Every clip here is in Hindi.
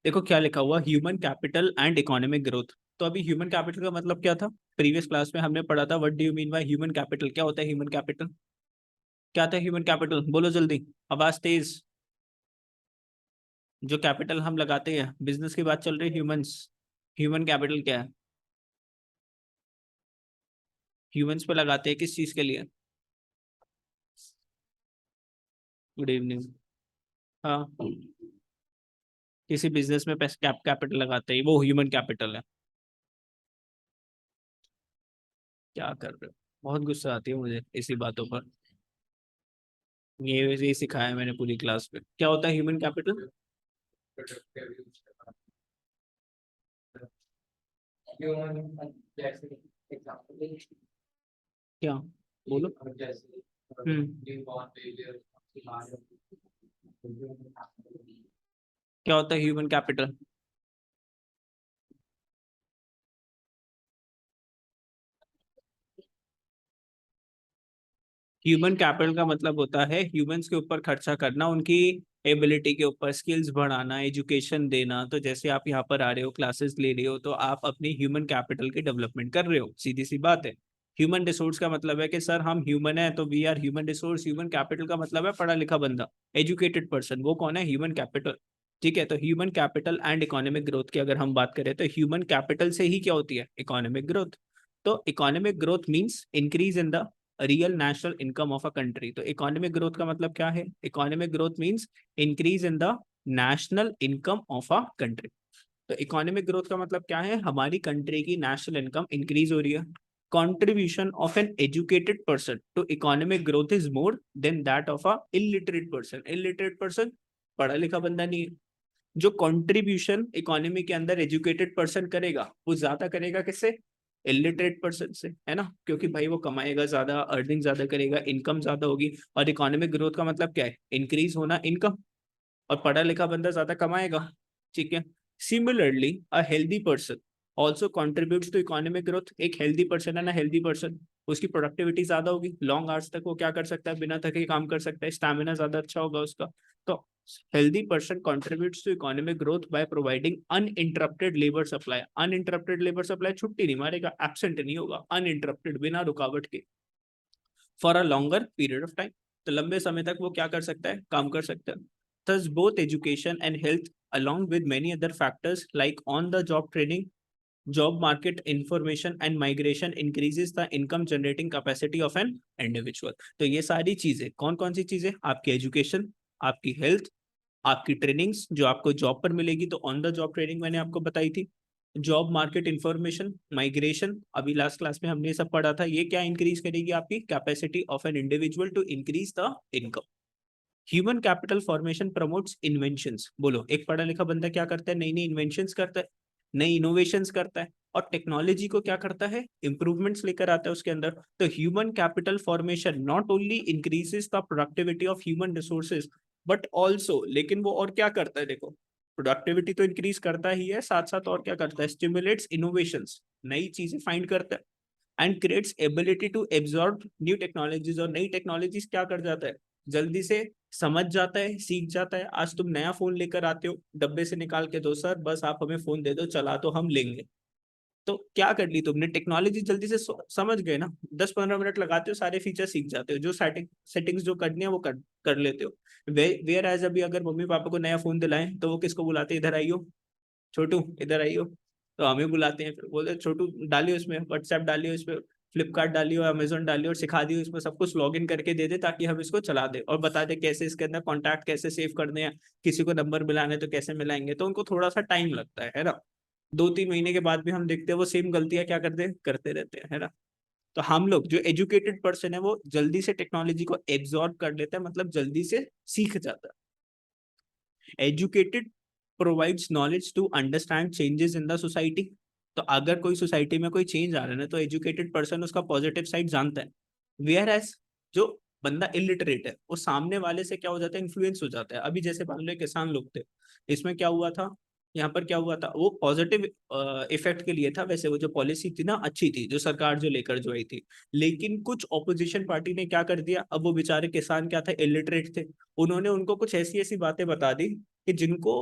देखो क्या लिखा हुआ, human capital and economic growth. तो अभी ह्यूमन कैपिटल का मतलब क्या था, प्रीवियस क्लास में हमने पढ़ा था। What do you mean by human capital, क्या होता है ह्यूमन कैपिटल, क्या था ह्यूमन कैपिटल, बोलो जल्दी, आवाज तेज। जो कैपिटल हम लगाते हैं, बिजनेस की बात चल रही है, ह्यूमंस, ह्यूमन कैपिटल क्या है, ह्यूमंस पे लगाते हैं किस चीज के लिए। Good evening. हाँ, किसी बिजनेस में पैसे कैपिटल लगाते हैं, वो ह्यूमन कैपिटल है। क्या कर रहे हो, बहुत गुस्सा आती है मुझे इसी बातों पर। ये सिखाया है मैंने पूरी क्लास में, क्या होता है ह्यूमन कैपिटल। क्या, बोलो। क्या होता है ह्यूमन कैपिटल। ह्यूमन कैपिटल का मतलब होता है ह्यूमंस के ऊपर खर्चा करना, उनकी एबिलिटी के ऊपर, स्किल्स बढ़ाना, एजुकेशन देना। तो जैसे आप यहाँ पर आ रहे हो, क्लासेस ले रहे हो, तो आप अपनी ह्यूमन कैपिटल की डेवलपमेंट कर रहे हो, सीधी सी बात है। ह्यूमन रिसोर्स का मतलब है कि सर हम ह्यूमन है तो we are human resource. Human capital का मतलब है पढ़ा लिखा बंदा, एजुकेटेड पर्सन, वो कौन है, ह्यूमन कैपिटल। ठीक है, तो human capital and economic growth की अगर हम बात करें, तो ह्यूमन कैपिटल से ही क्या होती है, इकोनॉमिक ग्रोथ। तो economic growth means increase in the real national income of a country. तो इकोनॉमिक ग्रोथ का मतलब क्या है, economic growth means increase in the national income of a country. तो इकोनॉमिक ग्रोथ का मतलब क्या है, हमारी कंट्री की नेशनल इनकम इंक्रीज हो रही है। Contribution of an educated person to economic growth is more than that of a illiterate person. Illiterate person पढ़ा लिखा बंदा नहीं है। जो कंट्रीब्यूशन इकोनॉमी के अंदर एजुकेटेड पर्सन करेगा, वो ज्यादा करेगा किससे, इलिटरेट पर्सन से, है ना। क्योंकि भाई वो कमाएगा ज्यादा, अर्निंग ज्यादा करेगा, इनकम ज्यादा होगी। और इकोनॉमिक ग्रोथ का मतलब क्या है, इंक्रीज होना इनकम, और पढ़ा लिखा बंदा ज्यादा कमाएगा। ठीक है। Similarly a healthy person also contributes to economic growth. एक हेल्दी पर्सन है ना, हेल्दी पर्सन, उसकी प्रोडक्टिविटी ज्यादा होगी, लॉन्ग आवर्स तक वो क्या कर सकता है, बिना थके काम कर सकता है, स्टैमिना ज्यादा अच्छा होगा उसका। तो healthy person contributes to economic growth by providing uninterrupted labor supply। uninterrupted labor supply, छुट्टी नहीं मारेगा, एब्सेंट नहीं होगा, uninterrupted, बिना रुकावट के, for a longer period of time. तो लंबे समय तक वो क्या कर सकता है, काम कर सकता है। Thus both education and health along with many other factors like on the job training, job market information and migration increases the income generating capacity of an individual। तो ये सारी चीजें कौन कौन सी चीजें, आपकी एजुकेशन, आपकी हेल्थ, आपकी ट्रेनिंग्स जो आपको जॉब पर मिलेगी, तो ऑन द जॉब ट्रेनिंग मैंने आपको बताई थी। जॉब मार्केट इंफॉर्मेशन, माइग्रेशन, अभी लास्ट क्लास में हमने सब पढ़ा था। ये क्या इंक्रीज करेगी, आपकी capacity of an individual to increase the income. Human capital formation promotes inventions. बोलो, एक पढ़ा लिखा बंदा क्या करता है, नई नई इन्वेंशंस करता है, नई इनोवेशंस करता है, और टेक्नोलॉजी को क्या करता है, इंप्रूवमेंट्स लेकर आता है उसके अंदर। तो human capital formation not only increases the productivity of human resources but also, लेकिन वो और क्या करता है, देखो, प्रोडक्टिविटी तो इंक्रीज करता ही है, साथ साथ और क्या करता है, स्टिमुलेट्स इनोवेशंस, नई चीजें फाइंड करता है, and creates ability to absorb new technologies. और नई टेक्नोलॉजीज क्या कर जाता है, जल्दी से समझ जाता है, सीख जाता है। आज तुम नया फोन लेकर आते हो, डब्बे से निकाल के दो सर, बस आप हमें फोन दे दो, चला तो हम लेंगे। तो क्या कर ली तुमने, टेक्नोलॉजी जल्दी से समझ गए ना, 10-15 मिनट लगाते हो, सारे फीचर सीख जाते हो, जो सेटिंग्स जो करनी है वो कर लेते हो। वेयर एज अभी अगर मम्मी पापा को नया फोन दिलाएं, तो वो किसको बुलाते हैं, इधर आइयो छोटू, इधर आइयो। तो हमें बुलाते हैं, फिर बोलते छोटू डालियो इसमें, व्हाट्सएप डालियो इसमें, फ्लिपकार्ट डालियो, अमेजोन डालियो, और सिखा दियो इसमें सब कुछ लॉग इन करके दे दे, ताकि हम इसको चला दे, और बता दे कैसे इसके अंदर कॉन्टैक्ट कैसे सेव करने हैं, किसी को नंबर मिलाने तो कैसे मिलाएंगे। तो उनको थोड़ा सा टाइम लगता है ना। 2-3 महीने के बाद भी हम देखते हैं वो सेम गलतियां क्या करते रहते हैं, है ना। तो हम लोग जो एजुकेटेड पर्सन है, वो जल्दी से टेक्नोलॉजी को एब्जॉर्ब कर लेता है, मतलब जल्दी से सीख जाता है। Educated provides knowledge to understand changes in the society. तो अगर कोई सोसाइटी में कोई चेंज आ रहा है ना, तो एजुकेटेड पर्सन उसका पॉजिटिव साइड जानता है। वेयर एज जो बंदा इलिटरेट है, वो सामने वाले से क्या हो जाता है, इन्फ्लुएंस हो जाता है। अभी जैसे मान लो किसान लोग थे, इसमें क्या हुआ था, यहाँ पर क्या हुआ था, वो पॉजिटिव इफेक्ट के लिए था। वैसे वो जो पॉलिसी थी ना, अच्छी थी, जो सरकार जो लेकर जो आई थी। लेकिन कुछ ऑपोजिशन पार्टी ने क्या कर दिया, अब वो बेचारे किसान क्या थे, इलिटरेट थे, उन्होंने उनको कुछ ऐसी ऐसी बातें बता दी कि जिनको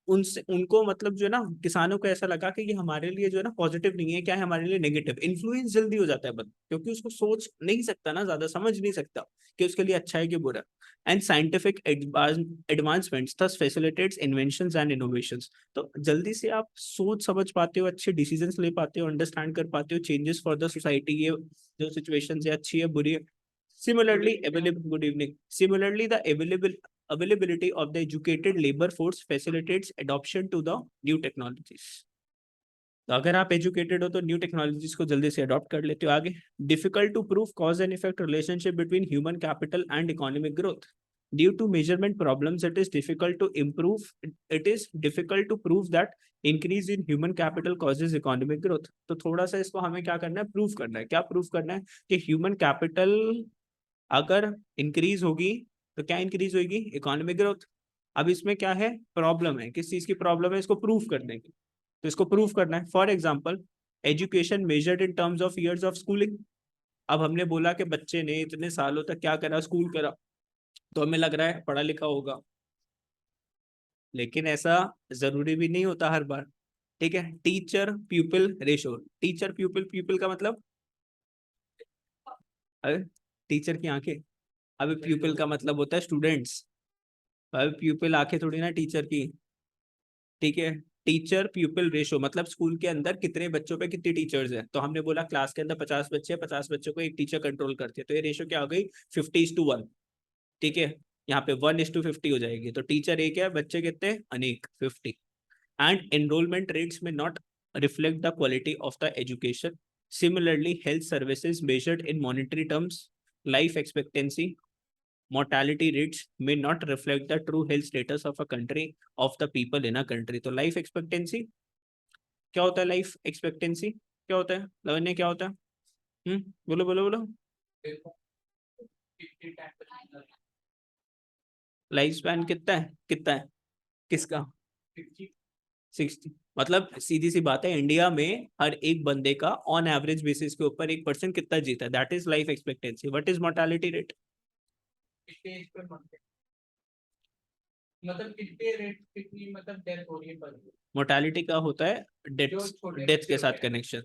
उनसे उनको मतलब जो है ना, किसानों को ऐसा लगा कि ये हमारे लिए जो है ना पॉजिटिव नहीं है, क्या है हमारे लिए नेगेटिव। इन्फ्लुएंस जल्दी हो जाता है बंदा, क्योंकि उसको सोच नहीं सकता ना, ज्यादा समझ नहीं सकता कि उसके लिए अच्छा है कि बुरा। And scientific advancements thus facilitates inventions and innovations. तो जल्दी से आप सोच समझ पाते हो, अच्छे डिसीजंस ले पाते हो, अंडरस्टैंड कर पाते हो चेंजेस फॉर द सोसाइटी, ये जो सिचुएशन है अच्छी है बुरी है। Similarly, available, good evening. Similarly, the availability of the educated labor force facilitates adoption to the new technologies. तो अगर आप एजुकेटेड हो तो न्यू टेक्नोलॉजीज को जल्दी से अडॉप्ट कर लेते हो। आगे, difficult to prove cause and effect relationship between human capital and economic growth due to measurement problems. It is difficult to improve it is difficult to prove that increase in human capital causes economic growth. तो थोड़ा सा इसको हमें क्या करना है, प्रूव करना है। क्या प्रूव करना है कि ह्यूमन कैपिटल अगर इंक्रीज होगी तो क्या इंक्रीज होगी, इकोनॉमिक ग्रोथ। अब इसमें क्या है, प्रॉब्लम है, किस चीज की प्रॉब्लम है, इसको प्रूफ करने की। तो इसको प्रूफ करना है। For example, education measured in terms of years of schooling. अब हमने बोला कि बच्चे ने इतने सालों तक क्या करा, स्कूल करा, तो हमें लग रहा है पढ़ा लिखा होगा, लेकिन ऐसा जरूरी भी नहीं होता हर बार। ठीक है, टीचर प्यूपिल रेशो, टीचर प्यूपिल, प्यूपिल का मतलब टीचर की आंखें, अभी प्यूपिल का मतलब होता है स्टूडेंट्स, अभी प्यूपिल आंखें थोड़ी ना टीचर की। ठीक है, टीचर प्यूपिल रेशो मतलब स्कूल के अंदर कितने बच्चों पे कितने टीचर्स हैं। तो हमने बोला क्लास के अंदर 50 बच्चे हैं, 50 बच्चों को एक टीचर कंट्रोल करते हैं, तो ये रेशो क्या हो गई, 50:1। ठीक है, यहाँ पे 1:50 हो जाएगी। तो टीचर एक है, बच्चे कितने, अनेक, 50। एंड एनरोलमेंट रेट्स में not reflect the quality of the education. Similarly health services measured in monetary terms, life expectancy, mortality rates may not reflect the true health status of a country, of the people in a country। तो लाइफ एक्सपेक्टेंसी क्या होता है, लाइफ एक्सपेक्टेंसी क्या होता है, लवन्य क्या होता है, बोलो बोलो बोलो। लाइफ स्पैन कितना है, कितना है, किसका, 60। मतलब सीधी सी बात है, इंडिया में हर एक बंदे का ऑन एवरेज बेसिस के ऊपर 1% कितना जीता है, that is life expectancy. What is mortality rate, मतलब कितने रेट, कितनी मतलब डेथ हो रही है पर। मोर्टालिटी का होता है डेथ, डेथ के साथ कनेक्शन,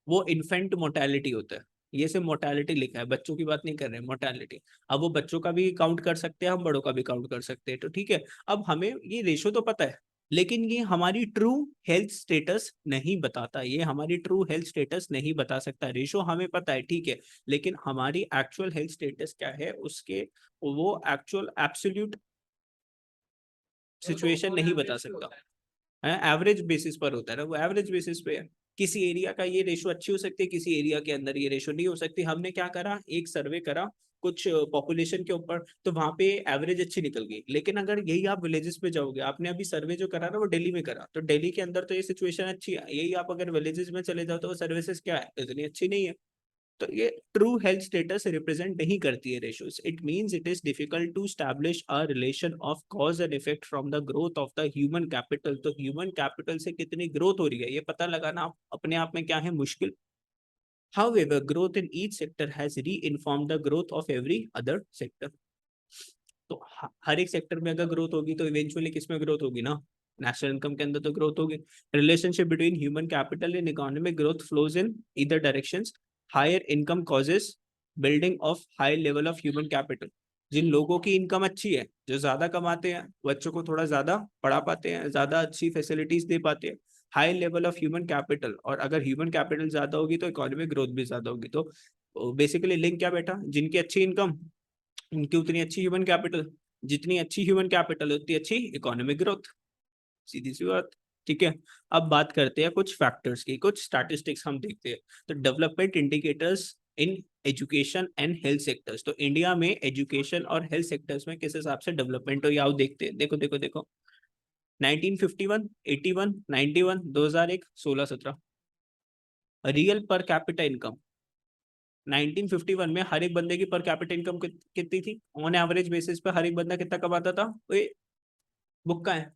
वो इन्फेंट मोर्टालिटी होता है। ये सिर्फ मोर्टालिटी लिखा है, बच्चों की बात नहीं कर रहे हैं, मोर्टालिटी। अब वो बच्चों का भी काउंट कर सकते हैं, हम बड़ों का भी काउंट कर सकते हैं। तो ठीक है, अब हमें ये रेशो तो पता है, लेकिन ये हमारी ट्रू हेल्थ स्टेटस नहीं बताता, ये हमारी ट्रू हेल्थ स्टेटस नहीं बता सकता। रेशो हमें पता है, ठीक है, लेकिन हमारी एक्चुअल हेल्थ स्टेटस क्या है उसके, वो एक्चुअल एब्सोल्यूट सिचुएशन नहीं बता सकता है। एवरेज बेसिस पर होता है ना, वो एवरेज बेसिस पे है। किसी एरिया का ये रेशो अच्छी हो सकती है, किसी एरिया के अंदर ये रेशो नहीं हो सकती। हमने क्या करा, एक सर्वे करा कुछ पॉपुलेशन के ऊपर, तो वहां पे एवरेज अच्छी निकल गई। लेकिन अगर यही आप विलेजेस पे जाओगे, आपने अभी सर्वे जो करा ना वो दिल्ली में करा, तो दिल्ली के अंदर तो ये सिचुएशन अच्छी है, यही आप अगर विलेजेस में चले जाओ तो वो सर्विसेज क्या है, इतनी अच्छी नहीं है। तो ये ट्रू हेल्थ स्टेटस रिप्रेजेंट नहीं करती है ratios. It means it is difficult to establish a relation of cause and effect from the growth of the human capital. तो ह्यूमन कैपिटल से कितनी ग्रोथ हो रही है ये पता लगाना अपने आप में क्या है, मुश्किल। However, growth in each sector has re-informed the growth of every other sector। तो हर एक सेक्टर में अगर ग्रोथ होगी तो इवेंचुअली किसमें ग्रोथ होगी ना, नेशनल इनकम के अंदर तो ग्रोथ होगी। Relationship between human capital and economic growth flows in either directions. Higher income causes building of high level of human capital. जिन लोगों की इनकम अच्छी है, जो ज्यादा कमाते हैं, बच्चों को थोड़ा ज्यादा पढ़ा पाते हैं, ज्यादा अच्छी फैसिलिटीज दे पाते हैं, high level of human capital. और अगर ह्यूमन कैपिटल ज्यादा होगी तो इकोनॉमिक ग्रोथ भी ज्यादा होगी। तो बेसिकली लिंक क्या बैठा, जिनकी अच्छी इनकम उनकी उतनी अच्छी ह्यूमन कैपिटल, जितनी अच्छी ह्यूमन कैपिटल उतनी अच्छी इकोनॉमिक ग्रोथ, सीधी सी बात। ठीक है, अब बात करते हैं कुछ फैक्टर्स की, कुछ स्टैटिस्टिक्स हम देखते हैं। तो development indicators in education and health sectors. तो इंडिया में एजुकेशन और हेल्थ सेक्टर्स में किस हिसाब से डेवलपमेंट हो, आओ देखते हैं। देखो देखो देखो, 1951, 81, 91, 2001, 16, 17। रियल पर कैपिटा इनकम 1951 में हर एक बंदे की पर कैपिटा इनकम कितनी थी, ऑन एवरेज बेसिस पे हर एक बंदा कितना कमाता था। ये बुक का है,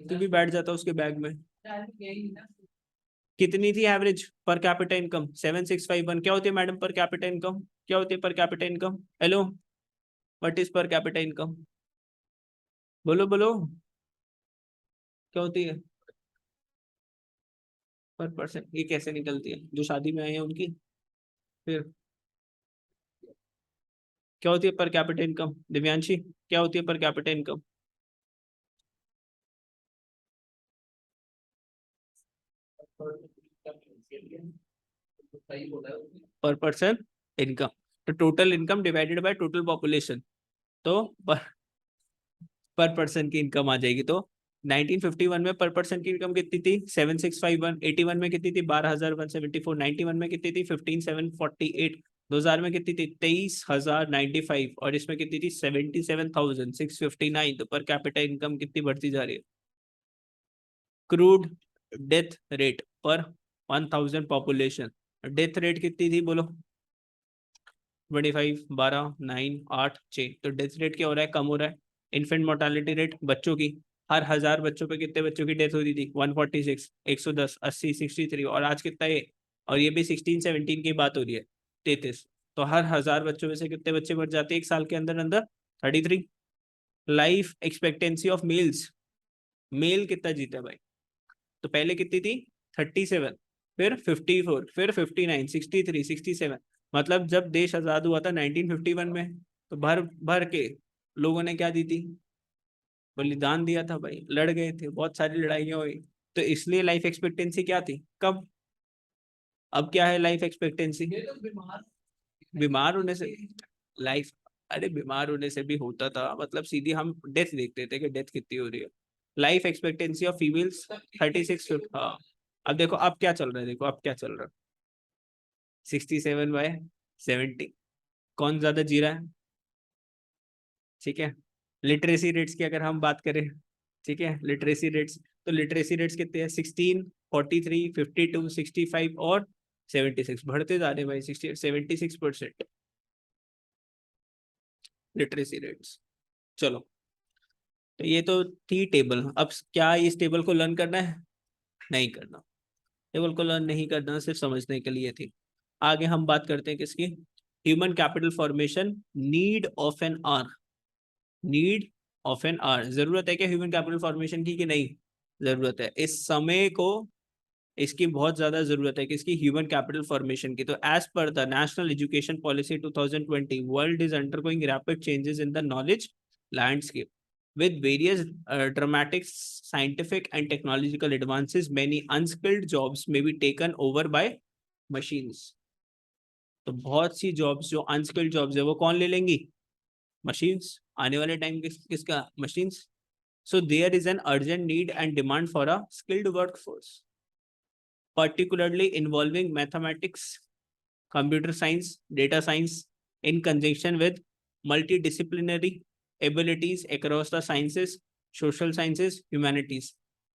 तू भी बैठ जाता उसके बैग में। कितनी थी एवरेज पर कैपिटा इनकम, 7651। क्या होती है मैडम पर कैपिटा इनकम, क्या होती है per capita income, hello, what is per capita income? बोलो बोलो, क्या होती है पर पर्सन? ये कैसे निकलती है? जो शादी में आए हैं उनकी? फिर क्या होती है पर कैपिटा इनकम? दिव्यांशी, क्या होती है पर कैपिटा इनकम? पर पर्सन इनकम, तो total income divided by total population, तो पर पर्सन की इनकम आ जाएगी। तो 1951 में पर पर्सन की इनकम कितनी थी? 7651। 81 में कितनी थी? 12,174। 91 में कितनी थी? 15,748। 2000 में कितनी थी? 23,095। और इसमें कितनी थी? 77,659। तो पर कैपिटा इनकम कितनी बढ़ती जा रही है? क्रूड डेथ रेट पर 1000 पॉपुलेशन, डेथ रेट कितनी थी बोलो? 25, 12, 9, 8, 6। तो डेथ रेट क्या हो रहा है? कम हो रहा है। इन्फेंट मोर्टालिटी रेट बच्चों की, हर 1000 बच्चों पे कितने बच्चों की डेथ होती थी? 146, 110, 80, 63। और आज कितना है? और ये भी 16, 17 की बात हो रही है, 33। तो हर 1000 बच्चों में से कितने बच्चे मर जाते हैं एक साल के अंदर अंदर? 33। Life expectancy of males, male कितना जीता है भाई? तो पहले कितनी थी? 37, फिर 54, फिर 59, 63, 67। मतलब जब देश आजाद हुआ था 1951 में, तो भर भर के लोगों ने क्या दी थी? बलिदान दिया था भाई, लड़ गए थे, बहुत सारी लड़ाइयाँ हुई। तो इसलिए लाइफ एक्सपेक्टेंसी क्या थी कब? अब क्या है लाइफ एक्सपेक्टेंसी? बीमार होने से लाइफ, अरे बीमार होने से भी होता था, मतलब सीधी हम डेथ देखते थे कि डेथ कितनी हो रही है। Life expectancy of females 36। हाँ, अब देखो अब क्या चल रहा है, देखो अब क्या चल रहा है। 67/70। कौन ज्यादा जी रहा है? ठीक है। लिटरेसी रेट्स की अगर हम बात करें, ठीक है, लिटरेसी रेट्स, तो लिटरेसी रेट्स कितने हैं? 16, 43, 52, 65 और 76। बढ़ते जा रहे हैं भाई, 76% लिटरेसी रेट्स। चलो, तो ये तो थी टेबल। अब क्या इस टेबल को लर्न करना है? नहीं करना। टेबल को लर्न नहीं करना, सिर्फ समझने के लिए थी। आगे हम बात करते हैं किसकी? Human capital formation, need of N R. Need of N R, जरूरत है क्या ह्यूमन कैपिटल फॉर्मेशन की कि नहीं? जरूरत है। इस समय को इसकी बहुत ज्यादा जरूरत है, किसकी? ह्यूमन कैपिटल फॉर्मेशन की। तो as per the National Education Policy 2020, world is undergoing rapid changes in the knowledge landscape with various dramatic scientific and technological advances. Many unskilled jobs may be taken over by machines. तो बहुत सी जॉब्स जो अनस्किल्ड जॉब्स है वो कौन ले लेंगी? मशीन्स। आने वाले टाइम किसका? Machines. So there is an urgent need and demand for a skilled workforce, particularly involving mathematics, computer science, data science, in conjunction with multidisciplinary abilities across the sciences, social sciences, humanities.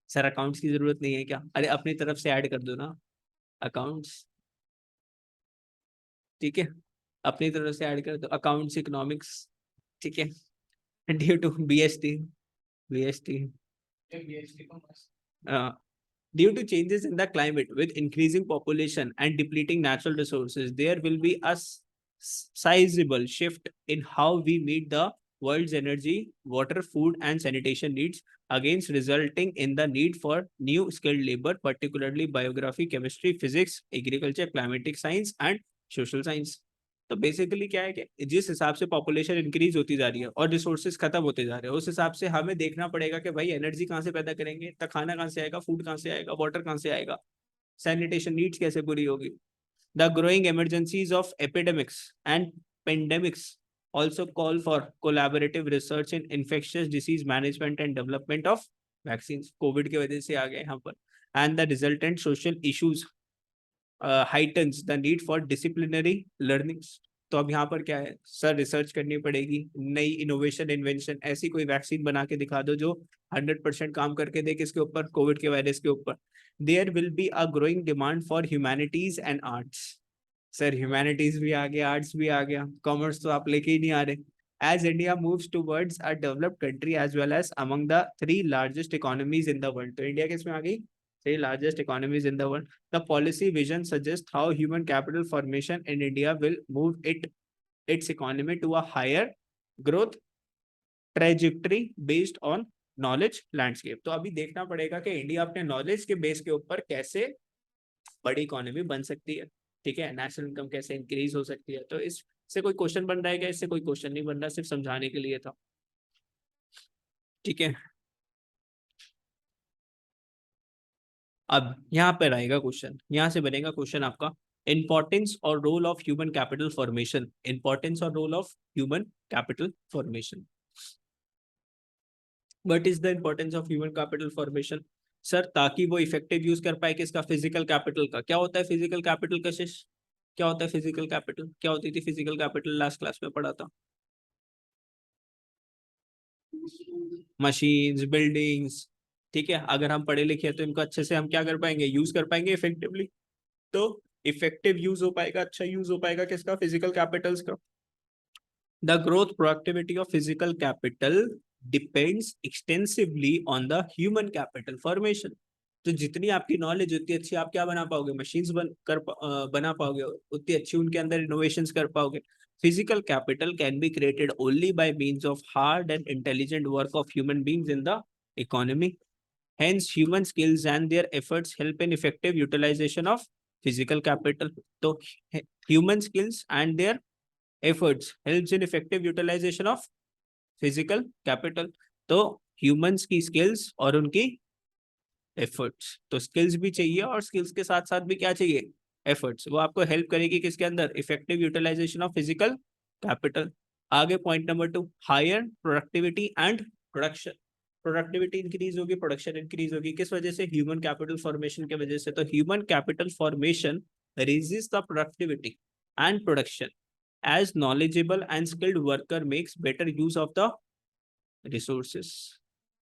Sir accounts की जरूरत नहीं है क्या? अरे अपनी तरफ से ऐड कर दो ना अकाउंट्स, ठीक है, अपनी तरफ से ऐड कर दो अकाउंट्स, इकोनॉमिक्स, ठीक है। Due to BST, BST, due to changes in the climate with increasing population and depleting natural resources, there will be a sizable shift in how we meet the world's energy, water, food, and sanitation needs, against resulting in the need for new skilled labor, particularly biography, chemistry, physics, agriculture, climatic science, and social science. तो बेसिकली क्या है कि जिस हिसाब से पॉपुलेशन इंक्रीज होती जा रही है और रिसोर्सेज खत्म होते जा रहे हैं, उस हिसाब से हमें देखना पड़ेगा कि भाई एनर्जी कहाँ से पैदा करेंगे, तो खाना कहाँ से आएगा, फूड कहाँ से आएगा, वाटर कहाँ से आएगा, सैनिटेशन नीड्स कैसे पूरी होगी। The growing emergencies of epidemics and pandemics also call for collaborative research in infectious disease management and development of vaccines. Covid की वजह से आ गए यहाँ पर। and the resultant social issues heightens the need for disciplinary learnings. तो अब यहाँ पर क्या है सर? रिसर्च करनी पड़ेगी, नई इनोवेशन, इन्वेंशन, ऐसी कोई वैक्सीन बना के दिखा दो जो 100% काम करके दे किसके ऊपर? कोविड के वायरस के ऊपर। There will be a growing demand for humanities and arts. Sir humanities भी आ गया, आर्ट्स भी आ गया, कॉमर्स तो आप लेके ही नहीं आ रहे। As India moves towards a developed country as well as among the 3 largest economies in the world, तो इंडिया किसमें आ गई? 3 largest economies in the world. The policy vision suggests how human capital formation in India will move its economy to a higher growth trajectory based on knowledge landscape. तो अभी देखना पड़ेगा कि इंडिया अपने नॉलेज के बेस के ऊपर कैसे बड़ी इकोनॉमी बन सकती है, ठीक है, नेशनल इनकम कैसे इंक्रीज हो सकती है। तो इससे कोई क्वेश्चन बन रहा है क्या? इससे कोई क्वेश्चन नहीं बन रहा, सिर्फ समझाने के लिए था, ठीक है। अब यहाँ पर आएगा क्वेश्चन, यहाँ से बनेगा क्वेश्चन आपका, इंपॉर्टेंस और role of human capital formation. Importance और role of human capital formation. What is the importance of human capital formation? Sir ताकि वो इफेक्टिव यूज कर पाए किसका? फिजिकल कैपिटल का। क्या होता है फिजिकल कैपिटल कशिश? क्या होता है फिजिकल कैपिटल? क्या होती थी फिजिकल कैपिटल? लास्ट क्लास में पढ़ा था। मशीन्स, बिल्डिंग्स, ठीक है। अगर हम पढ़े लिखे हैं तो इनको अच्छे से हम क्या कर पाएंगे? यूज कर पाएंगे इफेक्टिवली। तो इफेक्टिव यूज हो पाएगा, अच्छा यूज हो पाएगा किसका? फिजिकल कैपिटल्स का। The growth productivity of physical capital depends extensively on the human capital formation. तो जितनी आपकी नॉलेज उतनी अच्छी आप क्या बना पाओगे? मशीन्स बना पाओगे, उतनी अच्छी उनके अंदर इनोवेशंस कर पाओगे। Physical capital can be created only by means of hard and intelligent work of human beings in the economy. Hence, human skills and their efforts help in effective utilization of physical capital. तो human skills and their efforts helps in effective utilization of physical capital. तो humans की skills और उनकी efforts, तो skills भी चाहिए और skills के साथ साथ भी क्या चाहिए? efforts। वो आपको help करेगी किसके अंदर? effective utilization of physical capital। आगे point number 2, higher productivity and production। Productivity increase होगी, प्रोडक्शन इंक्रीज होगी, किस वजह से? ह्यूमन कैपिटल फॉर्मेशन की वजह से। तो human capital formation raises the productivity and production as knowledgeable and skilled worker makes better use of the resources।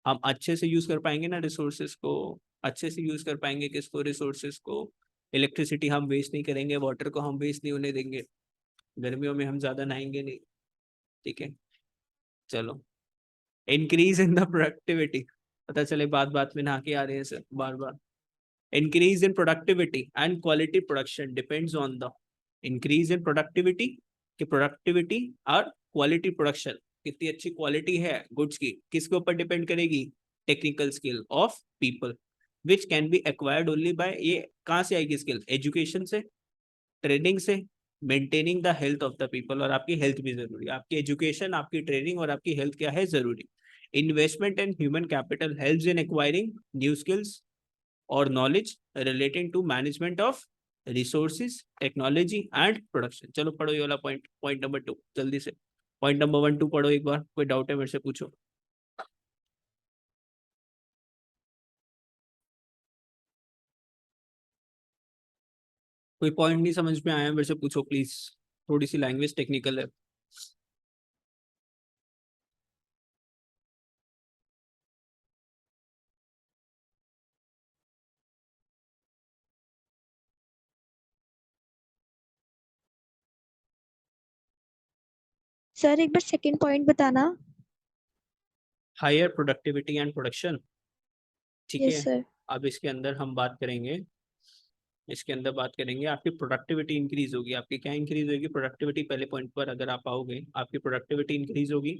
हम अच्छे से यूज कर पाएंगे ना रिसोर्सेज को, अच्छे से यूज कर पाएंगे किसको? रिसोर्सेज को। इलेक्ट्रिसिटी हम वेस्ट नहीं करेंगे, वाटर को हम वेस्ट नहीं होने देंगे, गर्मियों में हम ज्यादा नहाएंगे नहीं, ठीक है। चलो, इंक्रीज इन द प्रोडक्टिविटी, पता चले बात बात में नहा के आ रहे हैं sir bar bar. Increase in productivity and quality production depends on the increase in productivity, कि प्रोडक्टिविटी और क्वालिटी प्रोडक्शन, कितनी अच्छी क्वालिटी है गुड्स की, किसके ऊपर डिपेंड करेगी? Technical skill of people which can be acquired only by, ये कहाँ से आएगी स्किल? एजुकेशन से, ट्रेनिंग से, maintaining the health of the people. और आपकी हेल्थ भी जरूरी है, आपकी एजुकेशन, आपकी ट्रेनिंग और आपकी हेल्थ क्या है? जरूरी। Investment in human capital helps in acquiring new skills or knowledge relating to management of resources, technology and production। चलो पढ़ो ये वाला पॉइंट, पॉइंट नंबर 2 जल्दी से। पॉइंट नंबर 1 2 पढ़ो एक बार, कोई डाउट है मेरे से पूछो। कोई पॉइंट नहीं समझ में आया मेरे से पूछो प्लीज, थोड़ी सी लैंग्वेज टेक्निकल है। सर एक बार सेकंड पॉइंट बताना। हायर प्रोडक्टिविटी एंड प्रोडक्शन, ठीक यस है। सर। अब इसके अंदर हम बात करेंगे, इसके अंदर बात करेंगे आपकी प्रोडक्टिविटी इंक्रीज होगी। आपकी क्या इंक्रीज होगी? प्रोडक्टिविटी। पहले पॉइंट पर अगर आप आओगे, आपकी प्रोडक्टिविटी इंक्रीज होगी।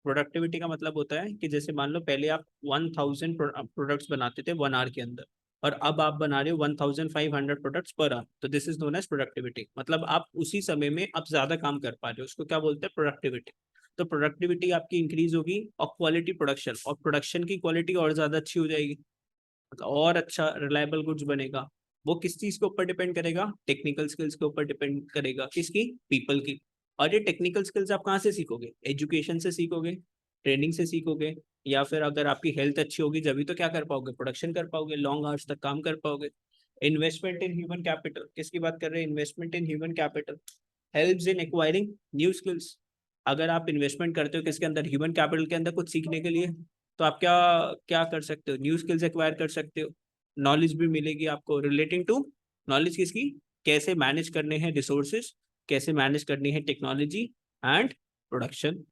प्रोडक्टिविटी का मतलब होता है कि जैसे मान लो पहले आप 1000 प्रोडक्ट्स बनाते थे 1 आवर के अंदर, और अब आप बना रहे हो 1500 प्रोडक्ट्स पर आवर, तो this is known as productivity. मतलब आप उसी समय में अब ज्यादा काम कर पा रहे हो, उसको क्या बोलते हैं? प्रोडक्टिविटी। तो प्रोडक्टिविटी आपकी इंक्रीज होगी और क्वालिटी प्रोडक्शन, और प्रोडक्शन की क्वालिटी और ज्यादा अच्छी हो जाएगी, मतलब और अच्छा रिलायबल गुड्स बनेगा। वो किस चीज के ऊपर डिपेंड करेगा? टेक्निकल स्किल्स के ऊपर डिपेंड करेगा। किसकी? पीपल की। और ये टेक्निकल स्किल्स आप कहाँ से सीखोगे? एजुकेशन से सीखोगे, ट्रेनिंग से सीखोगे, या फिर अगर आपकी हेल्थ अच्छी होगी जब तो क्या कर पाओगे? प्रोडक्शन कर पाओगे, लॉन्ग आवर्स तक काम कर पाओगे। इन्वेस्टमेंट इन ह्यूमन कैपिटल, किसकी बात कर रहे हैं? Investment in human capital helps in acquiring new skills. अगर आप इन्वेस्टमेंट करते हो किसके अंदर? ह्यूमन कैपिटल के अंदर, कुछ सीखने के लिए, तो आप क्या क्या कर सकते हो? न्यू स्किल्स एक्वायर कर सकते हो, नॉलेज भी मिलेगी आपको रिलेटिंग टू नॉलेज किसकी? कैसे मैनेज करने हैं रिसोर्सेज, कैसे मैनेज करनी है टेक्नोलॉजी एंड प्रोडक्शन,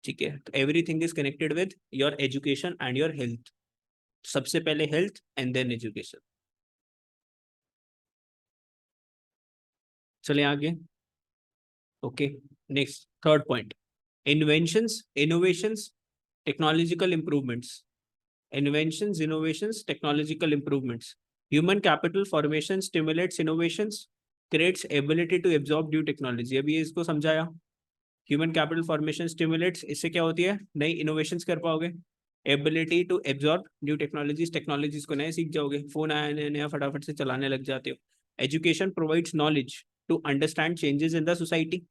ठीक है। तो everything is connected with your education and your health. सबसे पहले हेल्थ एंड देन एजुकेशन। चलिए आगे। Okay, next third point, inventions, innovations, technological improvements, inventions, innovations, technological improvements. Human capital formation stimulates innovations, creates ability to absorb new technology. अभी ये इसको समझाया, ह्यूमन कैपिटल फॉर्मेशन स्टिमुलेट्स, इससे क्या होती है, नई इनोवेशंस कर पाओगे, ability to absorb new technologies, technologies को नए सीख जाओगे, फोन आया नया नया फटाफट से चलाने लग जाते हो। Education provides knowledge to understand changes in the society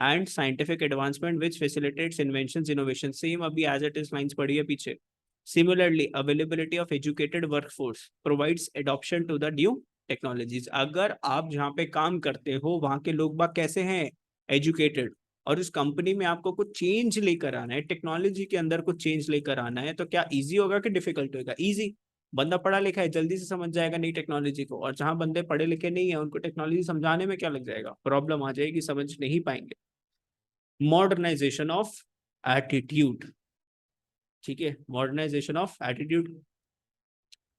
and scientific advancement which facilitates inventions innovation, same अभी एज इट इज लाइंस पढ़ी है पीछे। Similarly, availability of educated workforce provides adoption to the new technologies. अगर आप जहाँ पे काम करते हो वहाँ के लोग बाग कैसे हैं, एजुकेटेड, और उस कंपनी में आपको कुछ चेंज लेकर आना है, टेक्नोलॉजी के अंदर कुछ चेंज लेकर आना है, तो क्या इजी होगा कि डिफिकल्ट होगा? इजी। बंदा पढ़ा लिखा है, जल्दी से समझ जाएगा नई टेक्नोलॉजी को, और जहाँ बंदे पढ़े लिखे नहीं है उनको टेक्नोलॉजी समझाने में क्या लग जाएगा, प्रॉब्लम आ जाएगी, समझ नहीं पाएंगे। मॉडर्नाइजेशन ऑफ एटीट्यूड, ठीक है, modernisation of attitude.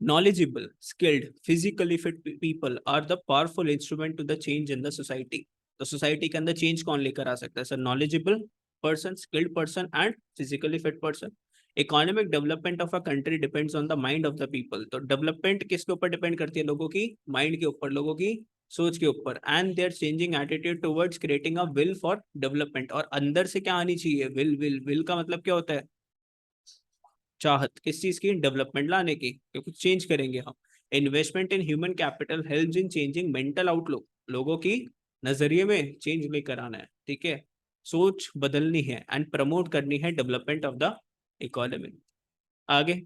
Knowledgeable, skilled, physically fit people are the powerful instrument to the change in the society. तो सोसाइटी के अंदर चेंज कौन लेकर आ सकता है sir? Knowledgeable person, skilled person and physically fit person. Economic development of a country depends on the mind of the people. तो डेवलपमेंट किसके ऊपर डिपेंड करती है? लोगों की माइंड के ऊपर, लोगों की सोच के ऊपर। And their changing attitude towards creating a will for development. और अंदर से क्या आनी चाहिए? विल। विल का मतलब क्या होता है? चाहत, किस चीज की? डेवलपमेंट लाने की, कि कुछ चेंज करेंगे हम। Investment in human capital helps in changing mental outlook, लोगों की नजरिए में चेंज लेकर आना है, ठीक है, सोच बदलनी है, एंड प्रमोट करनी है डेवलपमेंट ऑफ द इकोनॉमी। आगे,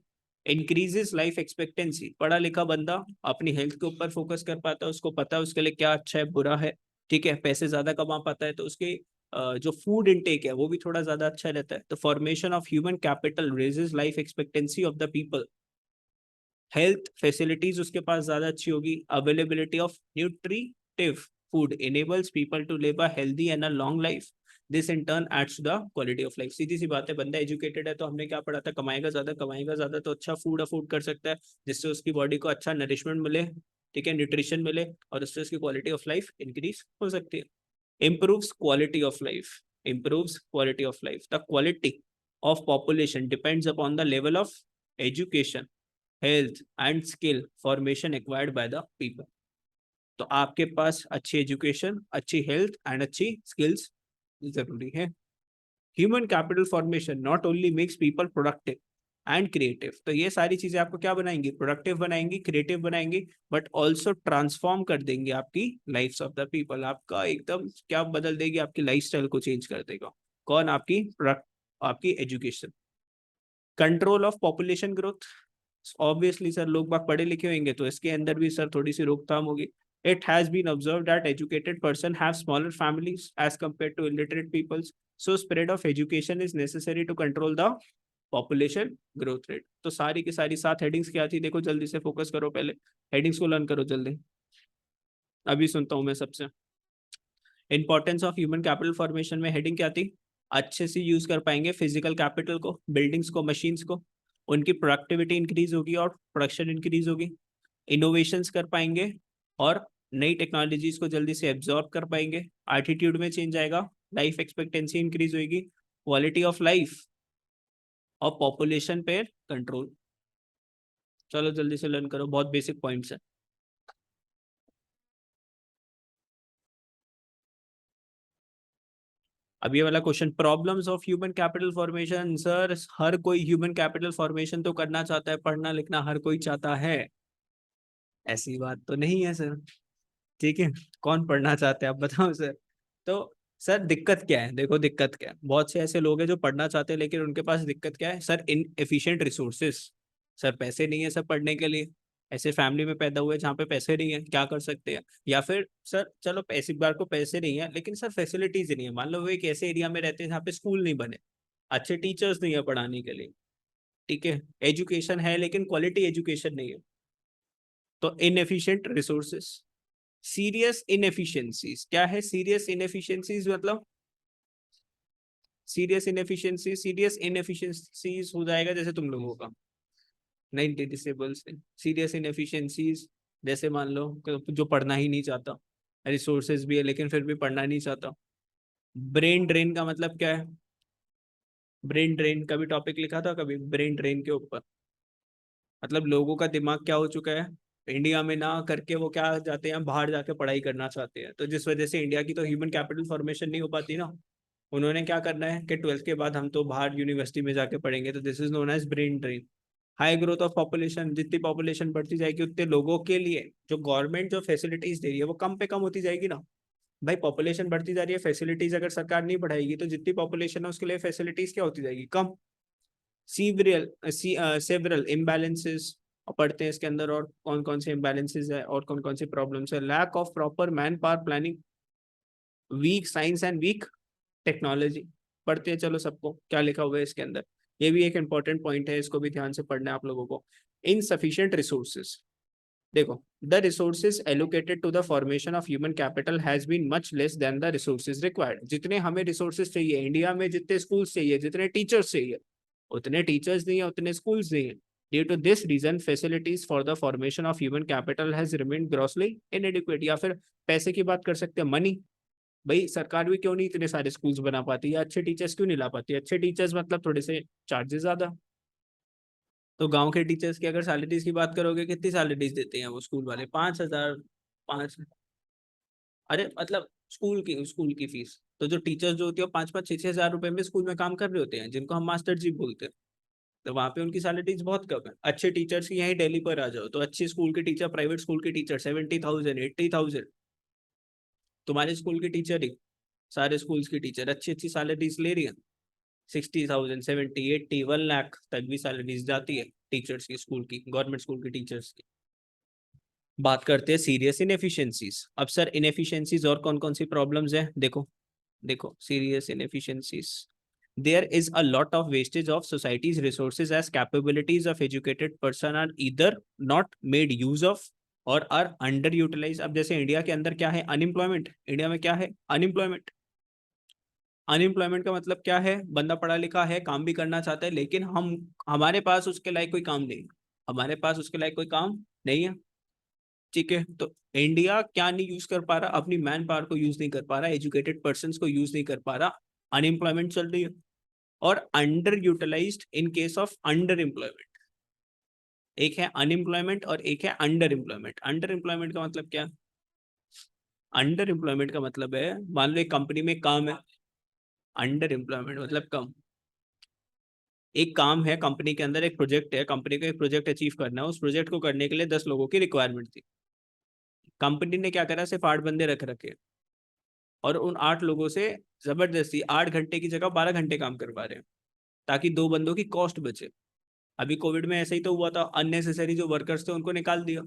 इंक्रीजेस लाइफ एक्सपेक्टेंसी। पढ़ा लिखा बंदा अपनी हेल्थ के ऊपर फोकस कर पाता है, उसको पता है उसके लिए क्या अच्छा है बुरा है, ठीक है, पैसे ज्यादा कमा पाता है, तो उसके जो फूड इनटेक है वो भी थोड़ा ज्यादा अच्छा रहता है। तो formation of human capital raises life expectancy of the people. Health facilities उसके पास ज्यादा अच्छी होगी। Availability of nutritive food enables people to live a healthy and a long life. This in turn adds to the quality of life. सीधी सी बात है, बंदा एजुकेटेड है तो हमने क्या पढ़ा था? कमाएगा ज्यादा तो अच्छा फूड अफोर्ड कर सकता है, जिससे उसकी बॉडी को अच्छा नरिशमेंट मिले, ठीक है, न्यूट्रिशन मिले, और उससे उसकी क्वालिटी ऑफ लाइफ इंक्रीज हो सकती है। improves quality of life, improves quality of life. The quality of population depends upon the level of education, health and skill formation acquired by the people. तो आपके पास अच्छी एजुकेशन, अच्छी हेल्थ एंड अच्छी स्किल्स जरूरी है। Human capital formation not only makes people productive and creative, तो ये सारी चीजें आपको क्या बनाएंगी? प्रोडक्टिव बनाएंगी, क्रिएटिव बनाएंगी, बट ऑल्सो ट्रांसफॉर्म कर देंगे आपकी लाइफ ऑफ द पीपल। आपका एकदम क्या बदल देगी? आपकी लाइफस्टाइल को चेंज कर देगा। कौन? आपकी प्रोडक्ट, आपकी education. Control of population growth, obviously sir लोग बाग पढ़े लिखे होंगे तो इसके अंदर भी सर थोड़ी सी रोकथाम होगी। It has been observed that educated person have smaller families as compared to illiterate peoples. So spread of education is necessary to control the population growth rate. तो सारी की सारी 7 हेडिंग्स क्या थी? देखो जल्दी से फोकस करो, पहले हेडिंग्स को लर्न करो जल्दी। अभी सुनता हूँ मैं सबसे। Importance of human capital formation में हेडिंग क्या थी? अच्छे से यूज कर पाएंगे फिजिकल कैपिटल को, बिल्डिंग्स को, मशीन्स को, उनकी प्रोडक्टिविटी इंक्रीज होगी और प्रोडक्शन इंक्रीज होगी। इनोवेशंस कर पाएंगे और नई टेक्नोलॉजीज को जल्दी से एब्जॉर्ब कर पाएंगे। एटीट्यूड में चेंज आएगा, लाइफ एक्सपेक्टेंसी इंक्रीज होगी, क्वालिटी ऑफ लाइफ और पॉपुलेशन पे कंट्रोल। चलो जल्दी से लर्न करो, बहुत बेसिक पॉइंट्स है। अब ये वाला question, problems of human capital formation. Sir हर कोई ह्यूमन कैपिटल फॉर्मेशन तो करना चाहता है, पढ़ना लिखना हर कोई चाहता है, ऐसी बात तो नहीं है सर, ठीक है, कौन पढ़ना चाहते हैं आप बताओ सर। तो सर दिक्कत क्या है? देखो दिक्कत क्या है, बहुत से ऐसे लोग हैं जो पढ़ना चाहते हैं लेकिन उनके पास दिक्कत क्या है सर? इन एफिशिएंट रिसोर्सेस। सर पैसे नहीं है सर पढ़ने के लिए, ऐसे फैमिली में पैदा हुए जहाँ पे पैसे नहीं है, क्या कर सकते हैं? या फिर सर चलो पैसे, बार को पैसे नहीं है लेकिन सर फैसिलिटीज नहीं है, मान लो वो एक ऐसे एरिया में रहते हैं जहाँ पे स्कूल नहीं बने, अच्छे टीचर्स नहीं है पढ़ाने के लिए, ठीक है, एजुकेशन है लेकिन क्वालिटी एजुकेशन नहीं है, तो इनएफिशिएंट रिसोर्सेस। सीरियस इनएफिशिएंसीज, क्या है सीरियस इनएफिशिएंसीज? मतलब सीरियस इनएफिशिएंसीज हो जाएगा जैसे तुम लोगों का 90 डिसेबल्स। सीरियस इनएफिशिएंसीज जैसे मान लो कि जो पढ़ना ही नहीं चाहता, रिसोर्सेज भी है लेकिन फिर भी पढ़ना नहीं चाहता, ब्रेन ड्रेन का मतलब क्या है? ब्रेन ड्रेन का भी टॉपिक लिखा था कभी ब्रेन ड्रेन के ऊपर? मतलब लोगों का दिमाग क्या हो चुका है, इंडिया में ना करके वो क्या जाते हैं बाहर जाके पढ़ाई करना चाहते हैं, तो जिस वजह से इंडिया की तो ह्यूमन कैपिटल फॉर्मेशन नहीं हो पाती ना। उन्होंने क्या करना है कि 12th के बाद हम तो बाहर यूनिवर्सिटी में जाके पढ़ेंगे, तो this is known as brain drain. High growth of population, जितनी पॉपुलेशन बढ़ती जाएगी उतने लोगों के लिए जो गवर्नमेंट जो फैसिलिटीज दे रही है वो कम पे कम होती जाएगी ना। भाई पॉपुलेशन बढ़ती जा रही है, फैसिलिटीज अगर सरकार नहीं बढ़ाएगी तो जितनी पॉपुलेशन है उसके लिए फैसिलिटीज क्या होती जाएगी, कम। सीवरियल सेवरल इम्बैलेंसेस पढ़ते हैं इसके अंदर, और कौन कौन से इम्बैलेंसेस है और कौन कौन सी प्रॉब्लम्स है। Lack of proper man power planning, weak science and weak technology. पढ़ते हैं चलो सबको क्या लिखा हुआ है इसके अंदर, ये भी एक इंपॉर्टेंट पॉइंट है, इसको भी ध्यान से पढ़ना है आप लोगों को। इनसफिशिएंट रिसोर्सेज, देखो the resources allocated to the formation of human capital has been much less than the resources required. जितने हमें रिसोर्सेज चाहिए इंडिया में, जितने स्कूल्स चाहिए, जितने टीचर्स चाहिए, उतने टीचर्स नहीं है, उतने स्कूल्स नहीं है। Due to this reason facilities for the formation of human capital has remained grossly inadequate. या फिर पैसे की बात कर सकते हैं, मनी। भाई सरकार भी क्यों नहीं इतने सारे स्कूल्स बना पाती, या अच्छे टीचर्स क्यों नहीं ला पाती? अच्छे टीचर्स मतलब थोड़े से चार्जेस ज्यादा। तो गांव के टीचर्स की अगर सैलरीज की बात करोगे, कितनी सैलरीज देते हैं वो स्कूल वाले? 5,000, 5। अरे मतलब स्कूल की फीस, तो जो टीचर्स जो होती है 5-5, 6-6 हज़ार रुपए में स्कूल में काम कर रहे होते हैं, जिनको हम मास्टर जी बोलते हैं। तो वहाँ पे उनकी सैलरीज बहुत कम है। अच्छे टीचर्स की यहीं दिल्ली पर आ जाओ तो अच्छे स्कूल के टीचर, प्राइवेट स्कूल के टीचर 70,000, 80,000। तुम्हारे स्कूल के टीचर ही, सारे स्कूल्स की टीचर अच्छी अच्छी सैलरीज ले रही है। 60,000, 70, 80, 1 लाख तक भी सैलरीज जाती है टीचर्स की, स्कूल की, गवर्नमेंट स्कूल की टीचर्स की। बात करते हैं सीरियस इनएफिशिएंसीज। अब सर इनएफिशिएंसीज और कौन कौन सी प्रॉब्लम्स है, देखो देखो serious inefficiencies. There is a lot of wastage of society's resources as capabilities of educated person are either not made use of or are underutilized। अब जैसे इंडिया के अंदर क्या है, अनएम्प्लॉयमेंट। इंडिया में क्या है, अनएम्प्लॉयमेंट। अनएम्प्लॉयमेंट का मतलब क्या है, बंदा पढ़ा लिखा है, काम भी करना चाहता है, लेकिन हम हमारे पास उसके लायक कोई काम नहीं, हमारे पास उसके लायक कोई काम नहीं है। ठीक है, तो इंडिया क्या नहीं यूज कर पा रहा, अपनी मैन पावर को यूज नहीं कर पा रहा, एजुकेटेड पर्सन को यूज नहीं कर पा रहा, अनएम्प्लॉयमेंट चल रही है। और under utilised in case of under employment. एक है अनएम्प्लॉयमेंट और एक है अंडर एम्प्लॉयमेंट। अंडर एम्प्लॉयमेंट का मतलब क्या? अंडर एम्प्लॉयमेंट का मतलब है, मान लो एक कंपनी में काम है, अंडर एम्प्लॉयमेंट मतलब कम। एक काम है कंपनी के अंदर, एक प्रोजेक्ट है, कंपनी को एक प्रोजेक्ट अचीव करना है, उस प्रोजेक्ट को करने के लिए 10 लोगों की रिक्वायरमेंट थी। कंपनी ने क्या करा, सिर्फ 8 बंदे रख रखे, और उन 8 लोगों से जबरदस्ती 8 घंटे की जगह 12 घंटे काम करवा रहे हैं, ताकि 2 बंदों की कॉस्ट बचे। अभी कोविड में ऐसा ही तो हुआ था, अननेसेसरी जो वर्कर्स थे उनको निकाल दिया,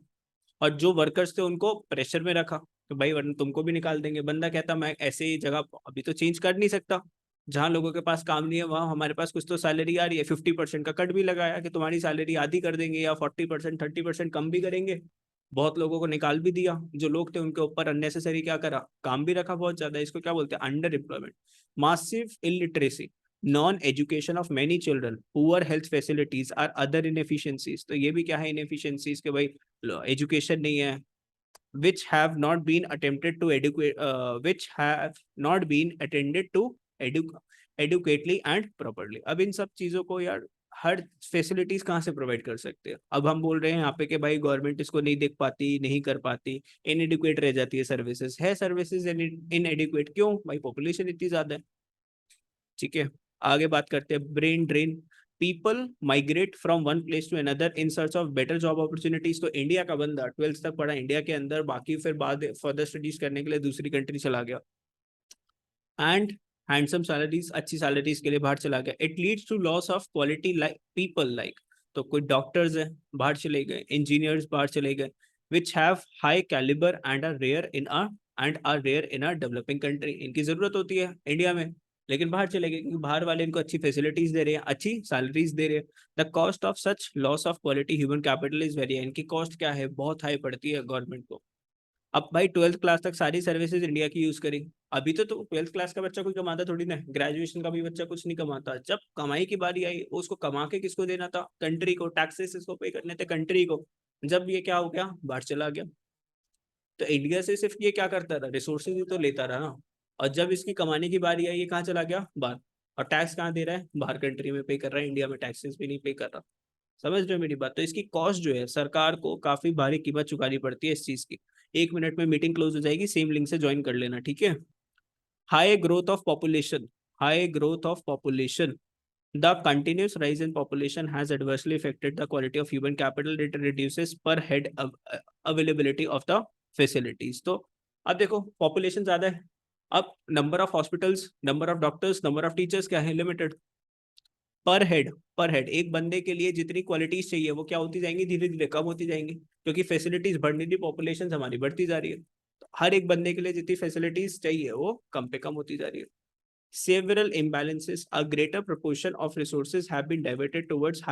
और जो वर्कर्स थे उनको प्रेशर में रखा, तो भाई वरना तुमको भी निकाल देंगे। बंदा कहता मैं ऐसे ही जगह अभी तो चेंज कर नहीं सकता, जहाँ लोगों के पास काम नहीं है वहां हमारे पास कुछ तो सैलरी आ रही है, 50% का कट भी लगाया कि तुम्हारी सैलरी आधी कर देंगे, या 40%, 30% कम भी करेंगे। बहुत लोगों को निकाल भी दिया, जो लोग थे उनके ऊपर अननेसेसरी क्या करा, काम भी रखा बहुत ज्यादा। इसको क्या बोलते हैं, under employment. Massive illiteracy, non education of many children, poor health facilities are other inefficiencies. तो ये भी क्या है, इनएफिशिएंसीज के भाई एजुकेशन नहीं है, which have not been attempted to educate which have not been attended to edu educately and properly। अब इन सब चीजों को यार हर फैसिलिटीज कहाँ से प्रोवाइड कर सकते हैं? अब हम बोल रहे हैं यहाँ पे कि भाई गवर्नमेंट इसको नहीं देख पाती, नहीं कर पाती, इनएडिक्वेट रह जाती है सर्विसेज, है सर्विसेज इनएडिक्वेट क्यों? भाई पॉपुलेशन इतनी ज्यादा है। ठीक है, आगे बात करते हैं brain drain. People migrate from one place to another in search of better job opportunities. तो इंडिया का बंदा 12th तक पढ़ा इंडिया के अंदर, बाकी फिर बाद फर्दर स्टडीज करने के लिए दूसरी कंट्री चला गया, एंड हैंडसम सैलरीज, अच्छी सैलरीज के लिए बाहर चला गया। It leads to loss of quality like people like, तो कोई डॉक्टर्स है बाहर चले गए, इंजीनियर्स बाहर चले गए, which have high calibre and are rare in a developing country. इनकी जरूरत होती है इंडिया में, लेकिन बाहर चले गए क्योंकि बाहर वाले इनको अच्छी फैसिलिटीज दे रहे हैं, अच्छी सैलरीज दे रहे हैं। The cost of such loss of quality human capital is very, इनकी कॉस्ट क्या है, बहुत हाई पड़ती है गवर्नमेंट को। अब भाई 12th क्लास तक सारी सर्विसेज इंडिया की यूज करी, अभी तो 12th क्लास का बच्चा कोई कमाता थोड़ी ना, ग्रेजुएशन का भी बच्चा कुछ नहीं कमाता। जब कमाई की बारी आई उसको कमा के किसको देना था, कंट्री को, टैक्सेस इसको पे करने थे कंट्री को। जब ये क्या हो गया, बाहर चला गया, तो इंडिया से सिर्फ ये क्या करता रहा, रिसोर्सेज ही तो लेता रहा ना। और जब इसकी कमाने की बारी आई, ये कहाँ चला गया? बाहर। और टैक्स कहाँ दे रहा है? बाहर कंट्री में पे कर रहा है, इंडिया में टैक्सेस भी नहीं पे कर रहा। समझ रहे हो मेरी बात? तो इसकी कॉस्ट जो है सरकार को काफी भारी कीमत चुकानी पड़ती है इस चीज की। 1 मिनट में मीटिंग क्लोज हो जाएगी, सेम लिंक से ज्वाइन कर लेना, ठीक है? High growth of population, high growth of population, the continuous rise in population has adversely affected the quality of human capital. It reduces per head availability of the facilities. तो अब देखो पॉपुलेशन ज्यादा है, अब number of hospitals, number of doctors, number of teachers क्या है? लिमिटेड। पर हेड, पर हेड एक बंदे के लिए जितनी क्वालिटीज चाहिए वो क्या होती जाएंगी? धीरे धीरे कम होती जाएंगी, क्योंकि फैसिलिटीज बढ़ नहीं रही, पॉपुलेशन हमारी बढ़ती जा रही है। तो हर एक बंदे के लिए जितनी फैसिलिटीज चाहिए वो कम पे कम होती जा रही है। Several imbalances, a greater proportion of resources have been diverted towards